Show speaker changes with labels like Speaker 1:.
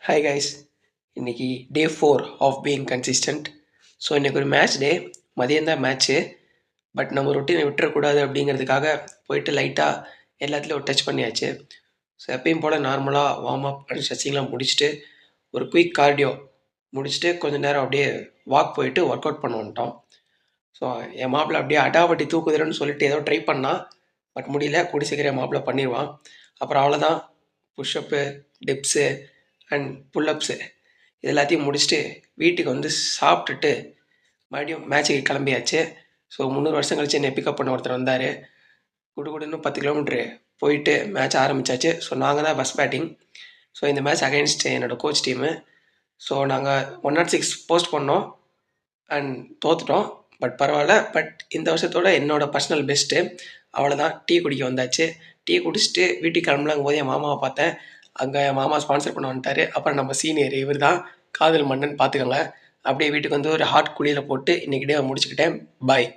Speaker 1: Hi guys. இன்னைக்கு டே 4 of being consistent. So இன்றைக்கி ஒரு மேட்ச் டே. மதியம் தான் மேட்ச்சு. பட் நம்ம ரொட்டீனை விட்டுறக்கூடாது அப்படிங்கிறதுக்காக போயிட்டு லைட்டாக எல்லாத்துலேயும் ஒரு டச் பண்ணியாச்சு. ஸோ எப்பயும் போல் நார்மலாக வார்ம் அப் அண்ட் ஸ்ட்ரெச்சிங்லாம் முடிச்சுட்டு ஒரு குயிக் கார்டியோ முடிச்சுட்டு கொஞ்சம் நேரம் அப்படியே வாக் போயிட்டு ஒர்க் அவுட் பண்ண வந்துட்டோம். ஸோ என் மாப்பிள்ளை அப்படியே அடாவட்டி தூக்குதுன்னு சொல்லிட்டு ஏதோ ட்ரை பண்ணால் பட் முடியல. கூடி சீக்கிரம் என் மாப்பிள்ளை பண்ணிடுவான். அப்புறம் அவ்வளோதான். புஷ்அப்பு, டிப்ஸு அண்ட் புல்லப்ஸு இது எல்லாத்தையும் முடிச்சுட்டு வீட்டுக்கு வந்து சாப்பிட்டுட்டு மறுபடியும் மேட்ச்சுக்கு கிளம்பியாச்சு. ஸோ 300 வருஷம் கழிச்சு என்னை பிக்கப் பண்ண ஒருத்தர் வந்தார். குடுகுடுன்னு 10 கிலோமீட்ரு போயிட்டு மேட்ச் ஆரம்பித்தாச்சு. ஸோ நாங்கள் தான் ஃபஸ்ட் பேட்டிங். ஸோ இந்த மேட்ச் அகைன்ஸ்ட் என்னோடய கோச் டீமு. ஸோ நாங்கள் 106 போஸ்ட் பண்ணோம் அண்ட் தோற்றுட்டோம். பட் பரவாயில்ல. பட் இந்த வருஷத்தோட என்னோடய பர்சனல் பெஸ்ட்டு. அவ்வளோதான். டீ குடிக்க வந்தாச்சு. டீ குடிச்சிட்டு வீட்டுக்கு கிளம்பலாங்கும் போது என் மாமாவை பார்த்தேன். அங்கே என் மாமா ஸ்பான்சர் பண்ண வந்துட்டார். அப்புறம் நம்ம சீனியர் இவர் தான் காதல் மன்னன் பார்த்துக்கோங்க. அப்படியே வீட்டுக்கு வந்து ஒரு ஹாட் குளியில் போட்டு இன்றைக்கி டே முடிச்சுக்கிட்டேன். பாய்.